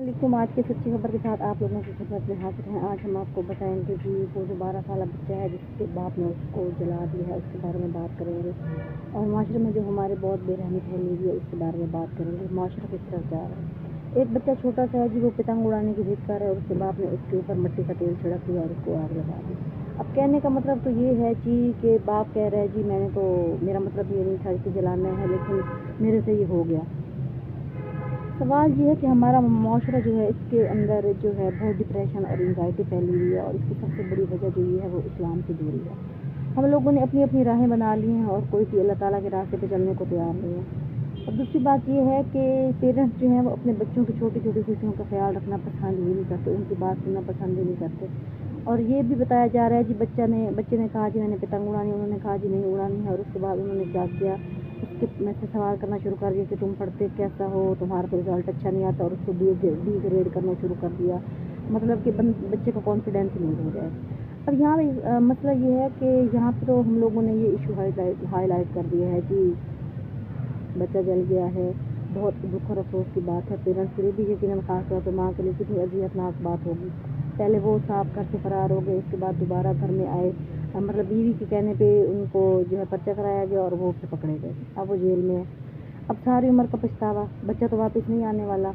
वालेकुम। आज की सच्ची खबर के साथ आप लोगों की खिदमत में हाजिर हैं। आज हम आपको बताएंगे कि वो जो 12 साल बच्चा है जिसके बाप ने उसको जला दिया है उसके बारे में बात करेंगे, और माशरे में जो हमारे बहुत बेरहमी फैली हुई है उसके बारे में बात करेंगे। माशरा किस तरह जा रहा है। एक बच्चा छोटा सा है जी, वो पतंग उड़ाने की जिद कर रहा है और उसके बाप ने उसके ऊपर मिट्टी का तेल छिड़क दिया और उसको आग लगा दी। अब कहने का मतलब तो ये है जी कि बाप कह रहा है जी मेरा मतलब ये नहीं था इसे जलाना है, लेकिन मेरे से ये हो गया। सवाल ये है कि हमारा माशरा जो है इसके अंदर जो है बहुत डिप्रेशन और एंजाइटी फैली हुई है, और इसकी सबसे बड़ी वजह जो ये है वो इस्लाम से दूरी है। हम लोगों ने अपनी अपनी राहें बना ली हैं और कोई भी अल्लाह ताला के रास्ते पे चलने को तैयार नहीं है। और दूसरी बात ये है कि पेरेंट्स जो हैं वो अपने बच्चों की छोटी छोटी खुशियों का ख्याल रखना पसंद ही नहीं करते, उनकी बात सुनना पसंद ही नहीं करते। और ये भी बताया जा रहा है जी बच्चे ने कहा जी मैंने पतंग उड़ानी, उन्होंने कहा जी नहीं उड़ानी है, और उसके बाद उन्होंने क्या किया, उसके में से सवाल करना शुरू कर दिया कि तुम पढ़ते कैसा हो, तुम्हारा तो रिजल्ट अच्छा नहीं आता, और उसको डिग्रेड करना शुरू कर दिया। मतलब कि बच्चे का कॉन्फिडेंस लूज हो जाए। अब यहाँ पे मसला ये है कि यहाँ पे तो हम लोगों ने ये इशू हाईलाइट कर दिया है कि बच्चा जल गया है, बहुत दुख और अफसोस की बात है। पेरेंट्स के लिए भी यकीनन खास तौर पर माँ के लिए कितनी अजियतनाक बात होगी। पहले वो साफ घर से फरार हो गए, उसके बाद दोबारा घर में आए, मतलब बीवी के कहने पे उनको जो है पर्चा कराया गया और वो फिर पकड़े गए। अब वो जेल में है। अब सारी उम्र का पछतावा, बच्चा तो वापस नहीं आने वाला,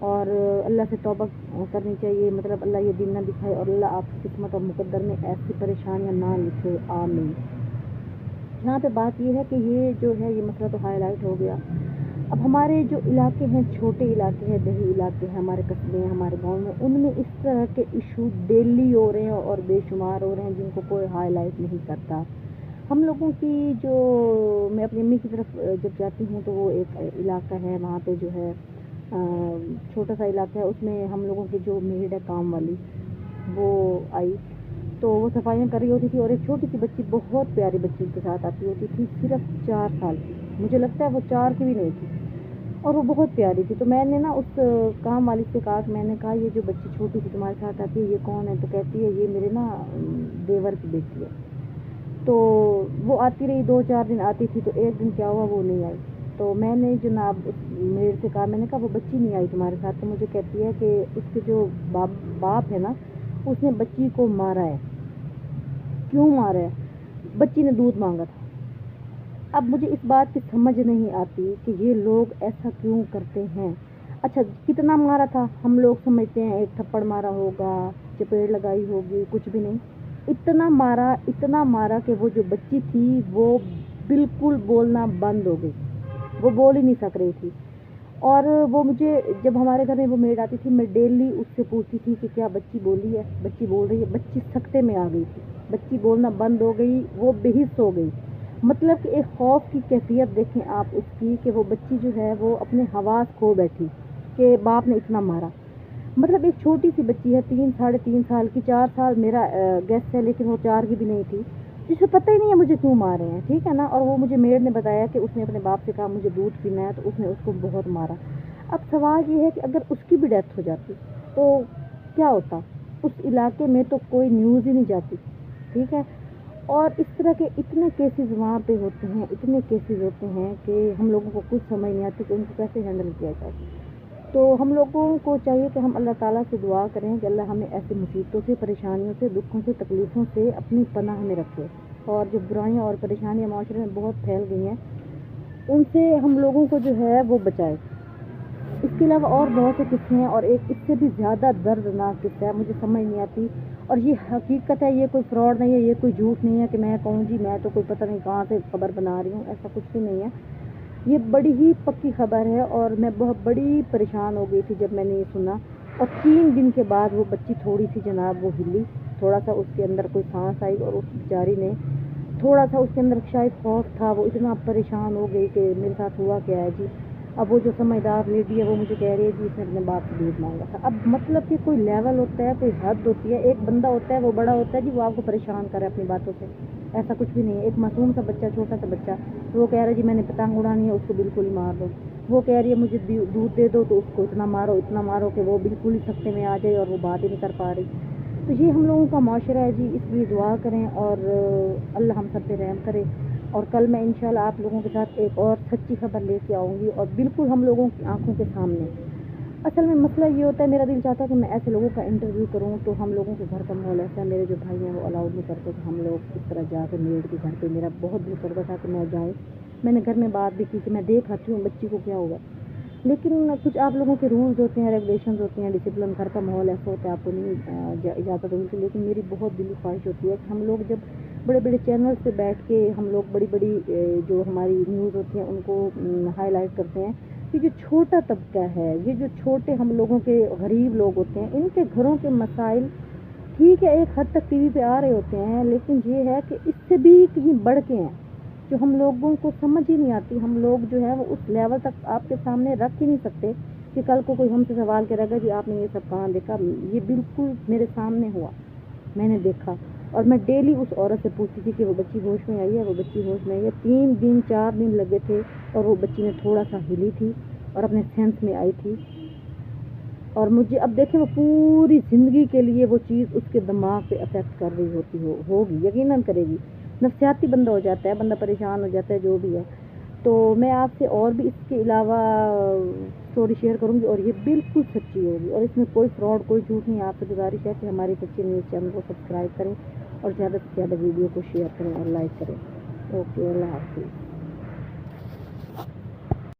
और अल्लाह से तौबा करनी चाहिए। मतलब अल्लाह ये दिन ना दिखाए और अल्लाह आपकी किस्मत और मुकद्दर में ऐसी परेशानियाँ ना लिखे, आमीन। यहाँ पे बात ये है कि ये जो है ये मसला तो हाईलाइट हो गया। अब हमारे जो इलाके हैं, छोटे इलाके हैं, देही इलाके हैं, हमारे कस्बे हैं, हमारे गांव में, उनमें इस तरह के इशू डेली हो रहे हैं और बेशुमार हो रहे हैं जिनको कोई हाईलाइट नहीं करता। हम लोगों की जो मैं अपनी अम्मी की तरफ जब जाती हूँ तो वो एक इलाका है, वहाँ पे जो है छोटा सा इलाका है, उसमें हम लोगों की जो मेड है काम वाली वो आई, तो वो सफाइयाँ कर रही होती थी, और एक छोटी सी बच्ची, बहुत प्यारी बच्ची के साथ आती होती थी, सिर्फ 4 साल की, मुझे लगता है वो 4 की भी नहीं थी, और वो बहुत प्यारी थी। तो मैंने ना उस काम वाली से कहा, मैंने कहा ये जो बच्ची छोटी सी तुम्हारे साथ आती है ये कौन है, तो कहती है ये मेरे ना देवर की बेटी है। तो वो आती रही, 2-4 दिन आती थी, तो एक दिन क्या हुआ वो नहीं आई। तो मैंने जनाब मेरे से कहा, मैंने कहा वो बच्ची नहीं आई तुम्हारे साथ, तो मुझे कहती है कि उसके जो बाप है ना उसने बच्ची को मारा है। क्यों मारा है? बच्ची ने दूध मांगा था। अब मुझे इस बात की समझ नहीं आती कि ये लोग ऐसा क्यों करते हैं। अच्छा, कितना मारा था? हम लोग समझते हैं एक थप्पड़ मारा होगा, चपेट लगाई होगी, कुछ भी नहीं। इतना मारा कि वो जो बच्ची थी वो बिल्कुल बोलना बंद हो गई, वो बोल ही नहीं सक रही थी। और वो मुझे, जब हमारे घर में वो मेड आती थी, मैं डेली उससे पूछती थी कि क्या बच्ची बोली है, बच्ची बोल रही है। बच्ची सख्ते में आ गई थी, बच्ची बोलना बंद हो गई, वो बेहिस हो गई। मतलब कि एक खौफ की कैफियत देखें आप उसकी, कि वो बच्ची जो है वो अपने हवास खो बैठी कि बाप ने इतना मारा। मतलब एक छोटी सी बच्ची है, 3-3.5 साल की, 4 साल मेरा गेस है, लेकिन वो 4 की भी नहीं थी, जिसे पता ही नहीं है मुझे क्यों मारे हैं, ठीक है ना। और वो मुझे मेड ने बताया कि उसने अपने बाप से कहा मुझे दूध पीना है, तो उसने उसको बहुत मारा। अब सवाल ये है कि अगर उसकी भी डेथ हो जाती तो क्या होता? उस इलाके में तो कोई न्यूज़ ही नहीं जाती, ठीक है। और इस तरह के इतने केसेस वहाँ पे होते हैं, इतने केसेस होते हैं कि हम लोगों को कुछ समझ नहीं आती कि उनको कैसे हैंडल किया जाए। तो हम लोगों को चाहिए कि हम अल्लाह ताला से दुआ करें कि अल्लाह हमें ऐसी मुसीबतों से, परेशानियों से, दुखों से, तकलीफ़ों से अपनी पनाह में रखे, और जो बुराइयां और परेशानियां माशरे में बहुत फैल गई हैं उनसे हम लोगों को जो है वो बचाए। इसके अलावा और बहुत से किस्से हैं, और एक इससे भी ज़्यादा दर्दनाक किस्सा है, मुझे समझ नहीं आती। और ये हकीकत है, ये कोई फ्रॉड नहीं है, ये कोई झूठ नहीं है कि मैं कहूँ जी मैं तो कोई पता नहीं कहाँ से खबर बना रही हूँ, ऐसा कुछ भी नहीं है। ये बड़ी ही पक्की खबर है, और मैं बहुत बड़ी परेशान हो गई थी जब मैंने ये सुना। और 3 दिन के बाद वो बच्ची थोड़ी सी जनाब वो हिली, थोड़ा सा उसके अंदर कोई सांस आई, और उस बेचारी ने थोड़ा सा उसके अंदर शायद खौफ था, वो इतना परेशान हो गई कि मेरे साथ हुआ क्या है जी। अब वो जो समझदार लेडी है वो मुझे कह रही है जी इसने अपने बाप से दूध मांगा था। अब मतलब कि कोई लेवल होता है, कोई हद होती है। एक बंदा होता है वो बड़ा होता है जी, वो आपको परेशान करे अपनी बातों से, ऐसा कुछ भी नहीं है। एक मासूम सा बच्चा, छोटा सा बच्चा, वो कह रहा है जी मैंने पतंग उड़ानी है, उसको बिल्कुल ही मार दो। वो कह रही है मुझे दूध दे दो, तो उसको इतना मारो कि वो बिल्कुल ही सख्ते में आ जाए और वो बात ही नहीं कर पा रही। तो ये हम लोगों का माशरा है जी, इसलिए दुआ करें और अल्लाह हम सब पे रहम करे। और कल मैं इंशाल्लाह आप लोगों के साथ एक और सच्ची खबर लेके आऊँगी, और बिल्कुल हम लोगों की आंखों के सामने। اصل میں مسئلہ یہ ہوتا ہے، میرا دل چاہتا ہے کہ میں ایسے لوگوں کا انٹرویو کروں، تو ہم لوگوں کے گھر کا ماحول ایسا ہے، میرے جو بھائی ہیں وہ الاؤڈ نہیں کرتے کہ ہم لوگ اس طرح جا کے میڈ کے گھر پہ، میرا بہت دل کرتا تھا کہ میں جاؤں، میں نے گھر میں بات بھی کی کہ میں دیکھ آتی ہوں بچی کو کیا ہوا، لیکن کچھ آپ لوگوں کے رولز ہوتے ہیں، ریگولیشنز ہوتے ہیں، ڈسپلن، گھر کا ماحول ایسا ہوتا ہے، آپ کو نہیں اجازت ہوتی، لیکن میری بہت دلی خواہش ہوتی ہے کہ ہم لوگ جب بڑے بڑے چینلز پہ بیٹھ کے ہم لوگ بڑی بڑی جو ہماری نیوز ہوتی ہیں ان کو ہائی لائٹ کرتے ہیں، یہ جو چھوٹا طبقہ ہے، یہ جو چھوٹے ہم لوگوں کے غریب لوگ ہوتے ہیں، ان کے گھروں کے مسائل ٹھیک ہے ایک حد تک ٹی وی پہ آ رہے ہوتے ہیں، لیکن یہ ہے کہ اس سے بھی کہیں بڑھ کے ہیں جو ہم لوگوں کو سمجھ ہی نہیں آتی، ہم لوگ جو ہے وہ اس لیول تک آپ کے سامنے رکھ ہی نہیں سکتے کہ کل کو کوئی ہم سے سوال کرے گا جی آپ نے یہ سب کہاں دیکھا، یہ بالکل میرے سامنے ہوا، میں نے دیکھا، اور میں ڈیلی اس عورت سے پوچھتی تھی کہ وہ بچی ہوش میں آئی ہے، وہ بچی ہوش میں آئی ہے، 3 دن 4 دن لگے تھے اور وہ بچی نے تھوڑا سا ہلی تھی اور اپنے سینس میں آئی تھی، اور مجھے اب دیکھیں وہ پوری زندگی کے لیے وہ چیز اس کے دماغ پہ افیکٹ کر رہی ہوگی، یقیناً کرے گی، نفسیاتی بندہ ہو جاتا ہے، بندہ پریشان ہو جاتا ہے، جو بھی ہے، تو میں آپ سے اور بھی اس کے علاوہ اسٹوری شیئر کروں گی اور یہ بالکل سچی ہوگی اور اس میں کوئی فراڈ کوئی جھوٹ نہیں، آپ سے گزارش ہے کہ ہماری سچی نیوز چینل کو سبسکرائب کریں اور زیادہ سے زیادہ ویڈیو کو شیئر کریں اور لائک کریں۔ اوکے، اللہ حافظ۔